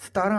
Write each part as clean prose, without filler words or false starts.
17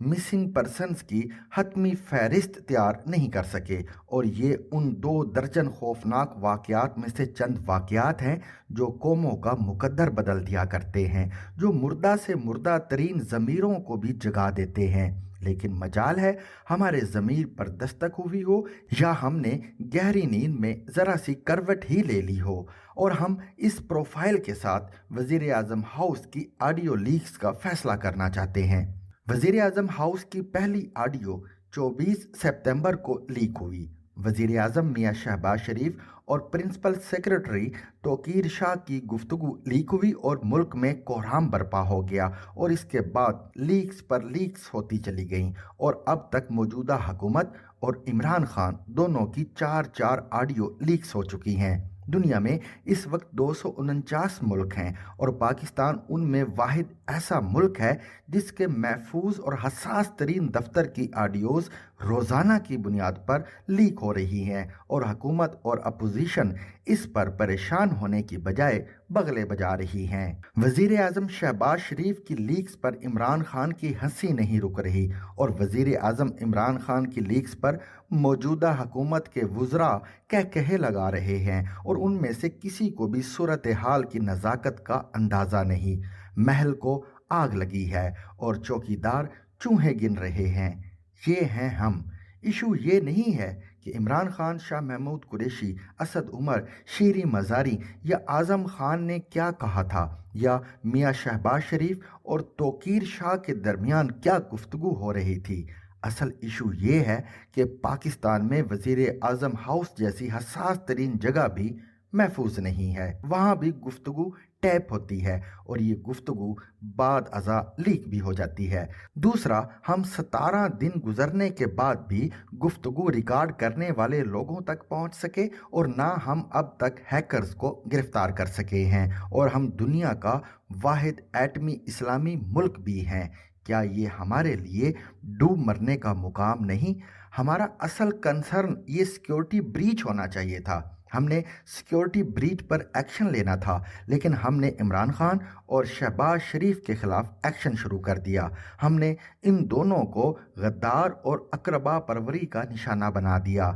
missing persons کی حتمی فہرست تیار نہیں کر سکے، اور یہ ان 2 درجن خوفناک واقعات میں سے چند واقعات ہیں جو قوموں کا مقدر بدل دیا کرتے ہیں، جو مردہ سے مردہ ترین ضمیروں کو بھی جگا دیتے ہیں۔ لیکن مجال ہے ہمارے ضمیر پر دستک ہوئی ہو، یا ہم نے گہری نیند میں ذرا سی کروٹ ہی لے لی ہو، اور ہم اس پروفائل کے ساتھ وزیر اعظم ہاؤس کی آڈیو لیکس کا فیصلہ کرنا چاہتے ہیں۔ وزیر اعظم ہاؤس کی پہلی آڈیو 24 سپتمبر کو لیک ہوئی۔ وزیر اعظم میاں شہباز شریف اور پرنسپل سیکرٹری توقیر شاہ کی گفتگو لیک ہوئی، اور ملک میں کوہرام برپا ہو گیا، اور اس کے بعد لیکس پر لیکس ہوتی چلی گئیں، اور اب تک موجودہ حکومت اور عمران خان دونوں کی 4 آڈیو لیکس ہو چکی ہیں۔ دنیا میں اس وقت 249 ملک ہیں، اور پاکستان ان میں واحد ایسا ملک ہے جس کے محفوظ اور حساس ترین دفتر کی آڈیوز روزانہ کی بنیاد پر لیک ہو رہی ہیں، اور حکومت اور اپوزیشن اس پر پریشان ہونے کی بجائے بغلے بجا رہی ہیں۔ وزیر اعظم شہباز شریف کی لیکس پر عمران خان کی ہنسی نہیں رک رہی، اور وزیر اعظم عمران خان کی لیکس پر موجودہ حکومت کے وزراء کہے لگا رہے ہیں، اور ان میں سے کسی کو بھی صورتحال کی نزاکت کا اندازہ نہیں۔ محل کو آگ لگی ہے اور چوکیدار چوہے گن رہے ہیں۔ یہ ہیں ہم۔ ایشو یہ نہیں ہے کہ عمران خان، شاہ محمود قریشی، اسد عمر، شیریں مزاری یا اعظم خان نے کیا کہا تھا، یا میاں شہباز شریف اور توقیر شاہ کے درمیان کیا گفتگو ہو رہی تھی۔ اصل ایشو یہ ہے کہ پاکستان میں وزیر اعظم ہاؤس جیسی حساس ترین جگہ بھی محفوظ نہیں ہے۔ وہاں بھی گفتگو ٹیپ ہوتی ہے، اور یہ گفتگو بعد ازاں لیک بھی ہو جاتی ہے۔ دوسرا، ہم 17 دن گزرنے کے بعد بھی گفتگو ریکارڈ کرنے والے لوگوں تک پہنچ سکے، اور نہ ہم اب تک ہیکرز کو گرفتار کر سکے ہیں، اور ہم دنیا کا واحد ایٹمی اسلامی ملک بھی ہیں۔ کیا یہ ہمارے لیے ڈوب مرنے کا مقام نہیں؟ ہمارا اصل کنسرن یہ سیکیورٹی بریچ ہونا چاہیے تھا۔ ہم نے سیکیورٹی بریچ پر ایکشن لینا تھا، لیکن ہم نے عمران خان اور شہباز شریف کے خلاف ایکشن شروع کر دیا۔ ہم نے ان دونوں کو غدار اور اقربا پروری کا نشانہ بنا دیا۔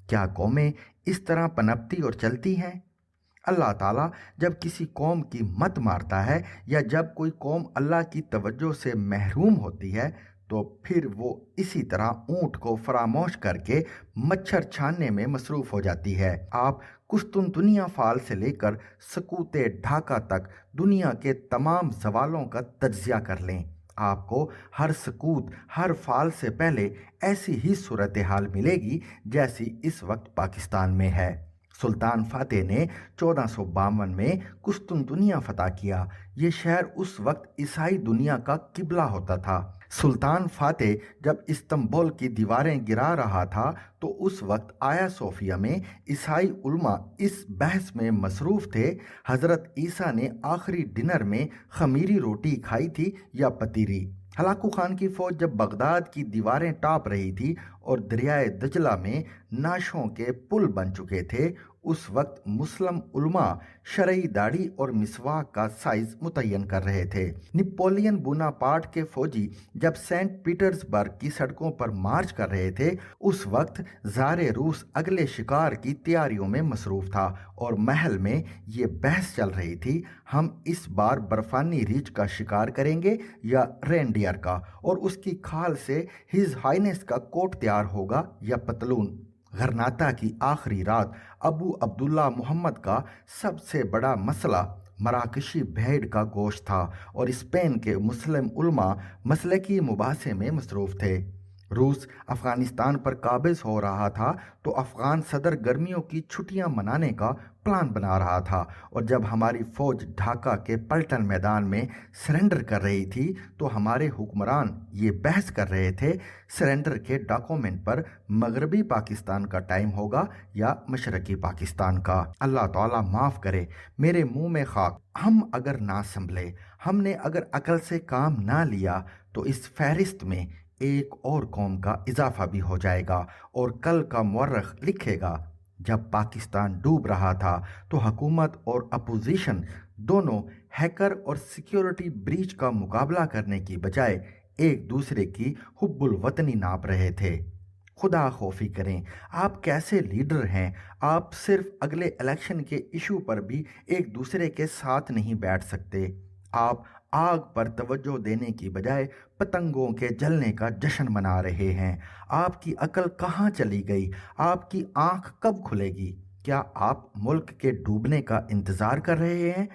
کیا قومیں اس طرح پنپتی اور چلتی ہیں؟ اللہ تعالیٰ جب کسی قوم کی مت مارتا ہے، یا جب کوئی قوم اللہ کی توجہ سے محروم ہوتی ہے، تو پھر وہ اسی طرح اونٹ کو فراموش کر کے مچھر چھاننے میں مصروف ہو جاتی ہے۔ آپ قسطنطنیہ فال سے لے کر سقوط ڈھاکہ تک دنیا کے تمام زوالوں کا تجزیہ کر لیں، آپ کو ہر سقوط، ہر فال سے پہلے ایسی ہی صورتحال ملے گی جیسی اس وقت پاکستان میں ہے۔ سلطان فاتح نے 1452 میں قسطنطنیہ فتح کیا۔ یہ شہر اس وقت عیسائی دنیا کا قبلہ ہوتا تھا۔ سلطان فاتح جب استنبول کی دیواریں گرا رہا تھا، تو اس وقت آیا صوفیہ میں عیسائی علماء اس بحث میں مصروف تھے، حضرت عیسیٰ نے آخری ڈنر میں خمیری روٹی کھائی تھی یا پتیری۔ ہلاکو خان کی فوج جب بغداد کی دیواریں ٹاپ رہی تھی اور دریائے دجلہ میں نعشوں کے پل بن چکے تھے، اس وقت مسلم علماء شرعی داڑھی اور مسواک کا سائز متعین کر رہے تھے۔ نپولین بوناپارٹ کے فوجی جب سینٹ پیٹرز برگ کی سڑکوں پر مارچ کر رہے تھے، اس وقت زار روس اگلے شکار کی تیاریوں میں مصروف تھا، اور محل میں یہ بحث چل رہی تھی، ہم اس بار برفانی ریچھ کا شکار کریں گے یا رینڈیئر کا، اور اس کی کھال سے ہز ہائنس کا کوٹ تیار ہوگا یا پتلون۔ غرناطہ کی آخری رات ابو عبداللہ محمد کا سب سے بڑا مسئلہ مراکشی بھیڑ کا گوشت تھا، اور اسپین کے مسلم علماء مسلکی مباحثے میں مصروف تھے۔ روس افغانستان پر قابض ہو رہا تھا، تو افغان صدر گرمیوں کی چھٹیاں منانے کا پلان بنا رہا تھا، اور جب ہماری فوج ڈھاکہ کے پلٹن میدان میں سرنڈر کر رہی تھی، تو ہمارے حکمران یہ بحث کر رہے تھے سرنڈر کے ڈاکومنٹ پر مغربی پاکستان کا ٹائم ہوگا یا مشرقی پاکستان کا۔ اللہ تعالیٰ معاف کرے، میرے منہ میں خاک۔ ہم اگر نہ سنبھلے، ہم نے اگر عقل سے کام نہ لیا، تو اس فہرست میں ایک اور قوم کا اضافہ بھی ہو جائے گا، اور کل کا مورخ لکھے گا، جب پاکستان ڈوب رہا تھا تو حکومت اور اپوزیشن دونوں ہیکر اور سیکیورٹی بریچ کا مقابلہ کرنے کی بجائے ایک دوسرے کی حب الوطنی ناپ رہے تھے۔ خدا خوفی کریں، آپ کیسے لیڈر ہیں؟ آپ صرف اگلے الیکشن کے ایشو پر بھی ایک دوسرے کے ساتھ نہیں بیٹھ سکتے۔ آپ آگ پر توجہ دینے کی بجائے پتنگوں کے جلنے کا جشن منا رہے ہیں۔ آپ کی عقل کہاں چلی گئی؟ آپ کی آنکھ کب کھلے گی؟ کیا آپ ملک کے ڈوبنے کا انتظار کر رہے ہیں؟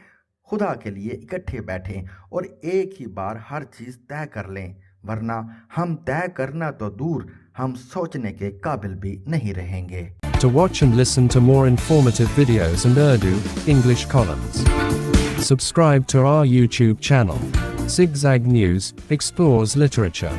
خدا کے لیے اکٹھے بیٹھیں اور ایک ہی بار ہر چیز طے کر لیں، ورنہ ہم طے کرنا تو دور، ہم سوچنے کے قابل بھی نہیں رہیں گے۔ To watch and listen to more informative videos and Urdu, English columns, subscribe to our YouTube channel. Zigzag News explores literature,